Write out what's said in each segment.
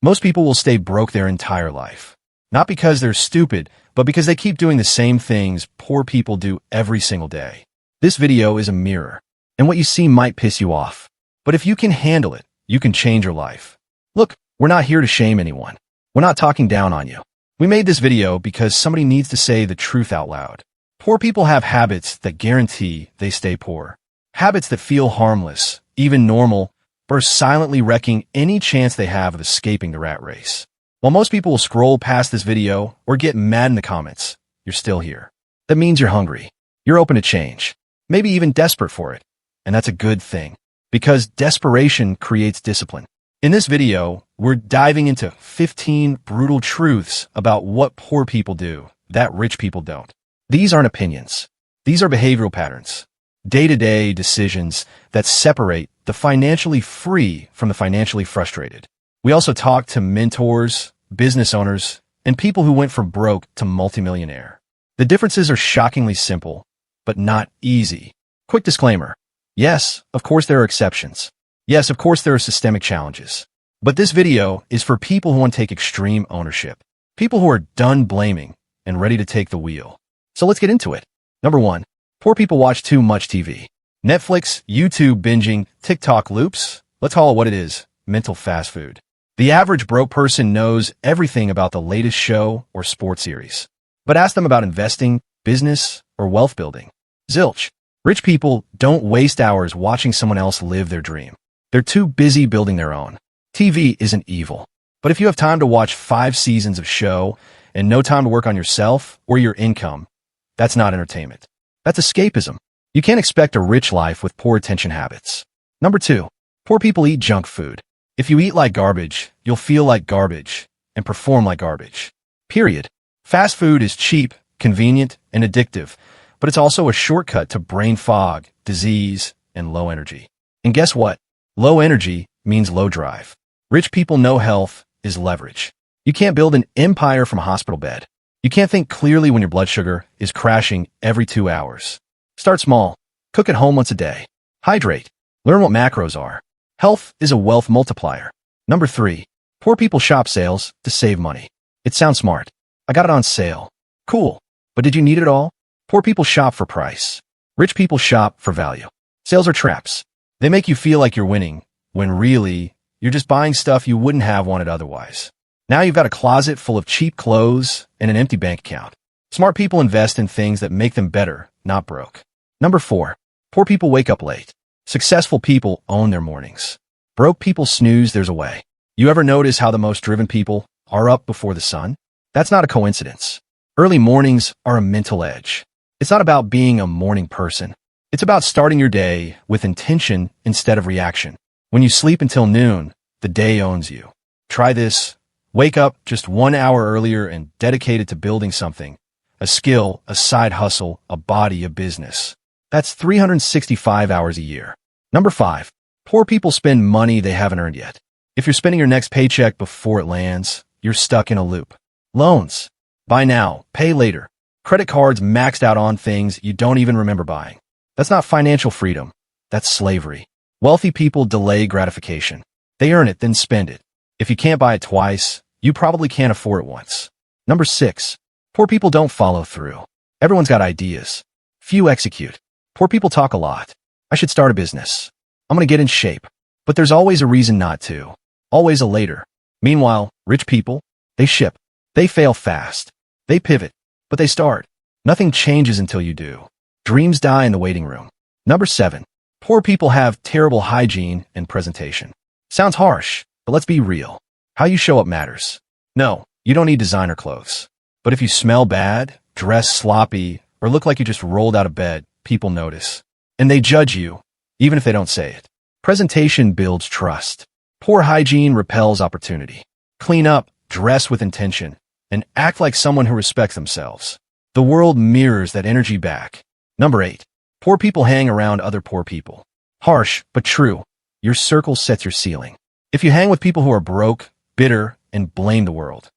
Most people will stay broke their entire life. Not because they're stupid, but because they keep doing the same things poor people do every single day. This video is a mirror, and what you see might piss you off. But if you can handle it, you can change your life. Look, we're not here to shame anyone. We're not talking down on you. We made this video because somebody needs to say the truth out loud. Poor people have habits that guarantee they stay poor. Habits that feel harmless, even normal, but are silently wrecking any chance they have of escaping the rat race. While most people will scroll past this video or get mad in the comments, you're still here. That means you're hungry. You're open to change. Maybe even desperate for it. And that's a good thing. Because desperation creates discipline. In this video, we're diving into 15 brutal truths about what poor people do that rich people don't. These aren't opinions. These are behavioral patterns. Day-to-day decisions that separate the financially free from the financially frustrated. We also talk to mentors, business owners, and people who went from broke to multimillionaire. The differences are shockingly simple, but not easy. Quick disclaimer. Yes, of course there are exceptions. Yes, of course there are systemic challenges. But this video is for people who want to take extreme ownership. People who are done blaming and ready to take the wheel. So let's get into it. Number 1. Poor people watch too much TV. Netflix, YouTube binging, TikTok loops. Let's call it what it is. Mental fast food. The average broke person knows everything about the latest show or sports series. But ask them about investing, business, or wealth building. Zilch. Rich people don't waste hours watching someone else live their dream. They're too busy building their own. TV isn't evil. But if you have time to watch 5 seasons of show and no time to work on yourself or your income, that's not entertainment. That's escapism. You can't expect a rich life with poor attention habits. Number 2. Poor people eat junk food. If you eat like garbage, you'll feel like garbage and perform like garbage. Period. Fast food is cheap, convenient, and addictive, but it's also a shortcut to brain fog, disease, and low energy. And guess what? Low energy means low drive. Rich people know health is leverage. You can't build an empire from a hospital bed. You can't think clearly when your blood sugar is crashing every 2 hours. Start small. Cook at home once a day. Hydrate. Learn what macros are. Health is a wealth multiplier. Number 3. Poor people shop sales to save money. It sounds smart. I got it on sale. Cool. But did you need it all? Poor people shop for price. Rich people shop for value. Sales are traps. They make you feel like you're winning, when really, you're just buying stuff you wouldn't have wanted otherwise. Now you've got a closet full of cheap clothes and an empty bank account. Smart people invest in things that make them better, not broke. Number 4. Poor people wake up late. Successful people own their mornings. Broke people snooze there's a way. You ever notice how the most driven people are up before the sun? That's not a coincidence. Early mornings are a mental edge. It's not about being a morning person. It's about starting your day with intention instead of reaction. When you sleep until noon, the day owns you. Try this. Wake up just 1 hour earlier and dedicate it to building something. A skill, a side hustle, a body, a business. That's 365 hours a year. Number 5. Poor people spend money they haven't earned yet. If you're spending your next paycheck before it lands, you're stuck in a loop. Loans. Buy now, pay later. Credit cards maxed out on things you don't even remember buying. That's not financial freedom. That's slavery. Wealthy people delay gratification. They earn it, then spend it. If you can't buy it twice, you probably can't afford it once. Number 6. Poor people don't follow through. Everyone's got ideas. Few execute. Poor people talk a lot. I should start a business. I'm going to get in shape. But there's always a reason not to. Always a later. Meanwhile, rich people, they ship. They fail fast. They pivot. But they start. Nothing changes until you do. Dreams die in the waiting room. Number 7. Poor people have terrible hygiene and presentation. Sounds harsh, but let's be real. How you show up matters. No, you don't need designer clothes. But if you smell bad, dress sloppy, or look like you just rolled out of bed, people notice. And they judge you, even if they don't say it. Presentation builds trust. Poor hygiene repels opportunity. Clean up, dress with intention, and act like someone who respects themselves. The world mirrors that energy back. Number 8. Poor people hang around other poor people. Harsh, but true. Your circle sets your ceiling. If you hang with people who are broke, bitter, and blame the world,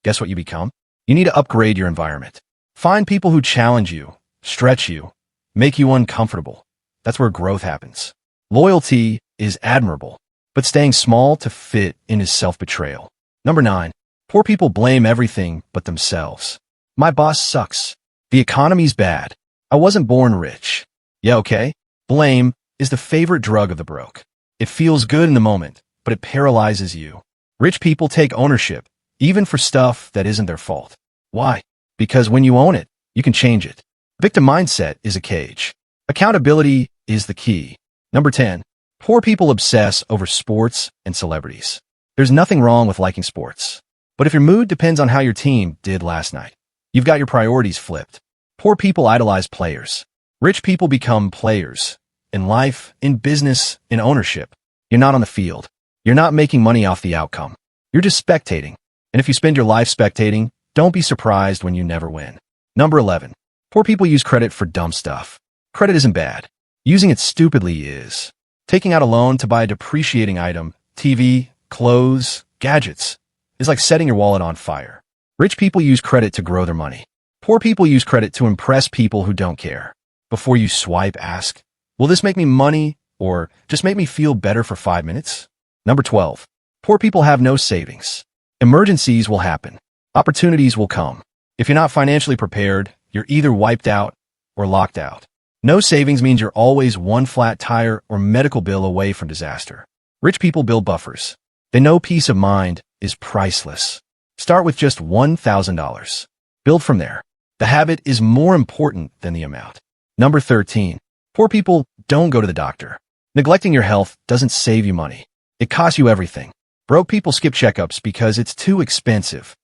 guess what you become? You need to upgrade your environment. Find people who challenge you, stretch you, make you uncomfortable. That's where growth happens. Loyalty is admirable, but staying small to fit in is self-betrayal. Number 9. Poor people blame everything but themselves. My boss sucks. The economy's bad. I wasn't born rich. Yeah, okay? Blame is the favorite drug of the broke. It feels good in the moment, but it paralyzes you. Rich people take ownership, even for stuff that isn't their fault. Why? Because when you own it, you can change it. Victim mindset is a cage. Accountability is the key. Number 10. Poor people obsess over sports and celebrities. There's nothing wrong with liking sports. But if your mood depends on how your team did last night, you've got your priorities flipped. Poor people idolize players. Rich people become players. In life, in business, in ownership. You're not on the field. You're not making money off the outcome. You're just spectating. And if you spend your life spectating, don't be surprised when you never win. Number 11. Poor people use credit for dumb stuff. Credit isn't bad. Using it stupidly is. Taking out a loan to buy a depreciating item, TV, clothes, gadgets, is like setting your wallet on fire. Rich people use credit to grow their money. Poor people use credit to impress people who don't care. Before you swipe, ask, will this make me money or just make me feel better for 5 minutes? Number 12. Poor people have no savings. Emergencies will happen. Opportunities will come. If you're not financially prepared, you're either wiped out or locked out. No savings means you're always one flat tire or medical bill away from disaster. Rich people build buffers. They know peace of mind is priceless. Start with just $1,000. Build from there. The habit is more important than the amount. Number 13. Poor people don't go to the doctor. Neglecting your health doesn't save you money. It costs you everything. Broke people skip checkups because it's too expensive.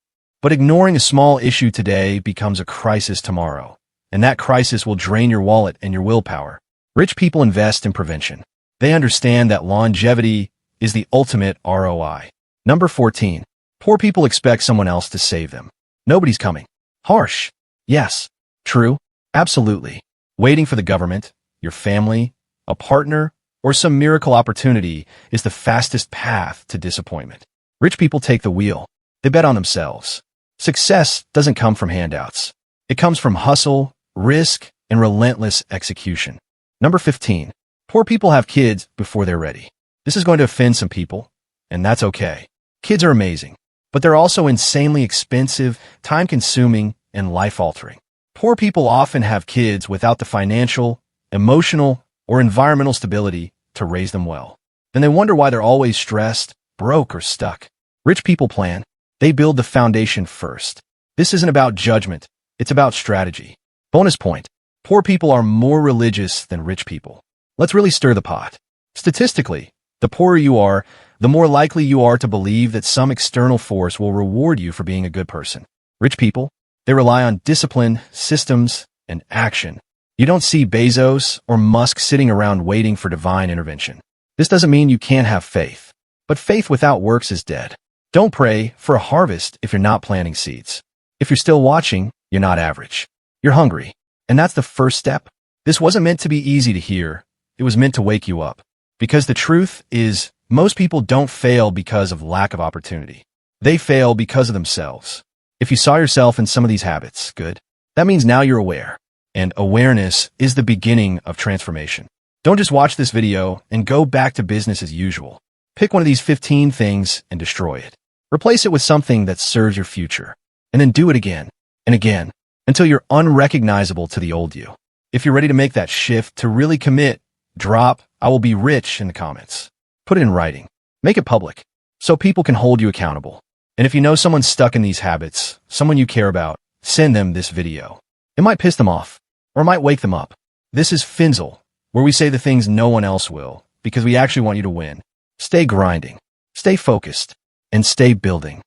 But ignoring a small issue today becomes a crisis tomorrow. And that crisis will drain your wallet and your willpower. Rich people invest in prevention. They understand that longevity is the ultimate ROI. Number 14. Poor people expect someone else to save them. Nobody's coming. Harsh. Yes. True. Absolutely. Waiting for the government, your family, a partner, or some miracle opportunity is the fastest path to disappointment. Rich people take the wheel. They bet on themselves. Success doesn't come from handouts. It comes from hustle, risk, and relentless execution. Number 15. Poor people have kids before they're ready. This is going to offend some people, and that's okay. Kids are amazing, but they're also insanely expensive, time-consuming, and life-altering. Poor people often have kids without the financial, emotional, or environmental stability to raise them well. Then they wonder why they're always stressed, broke, or stuck. Rich people plan. They build the foundation first. This isn't about judgment. It's about strategy. Bonus point. Poor people are more religious than rich people. Let's really stir the pot. Statistically, the poorer you are, the more likely you are to believe that some external force will reward you for being a good person. Rich people, they rely on discipline, systems, and action. You don't see Bezos or Musk sitting around waiting for divine intervention. This doesn't mean you can't have faith, but faith without works is dead. Don't pray for a harvest if you're not planting seeds. If you're still watching, you're not average. You're hungry. And that's the first step. This wasn't meant to be easy to hear. It was meant to wake you up. Because the truth is, most people don't fail because of lack of opportunity. They fail because of themselves. If you saw yourself in some of these habits, good. That means now you're aware. And awareness is the beginning of transformation. Don't just watch this video and go back to business as usual. Pick one of these 15 things and destroy it. Replace it with something that serves your future. And then do it again and again until you're unrecognizable to the old you. If you're ready to make that shift, to really commit, drop "I will be rich" in the comments. Put it in writing. Make it public so people can hold you accountable. And if you know someone stuck in these habits, someone you care about, send them this video. It might piss them off, or it might wake them up. This is Finzle, where we say the things no one else will, because we actually want you to win. Stay grinding, stay focused, and stay building.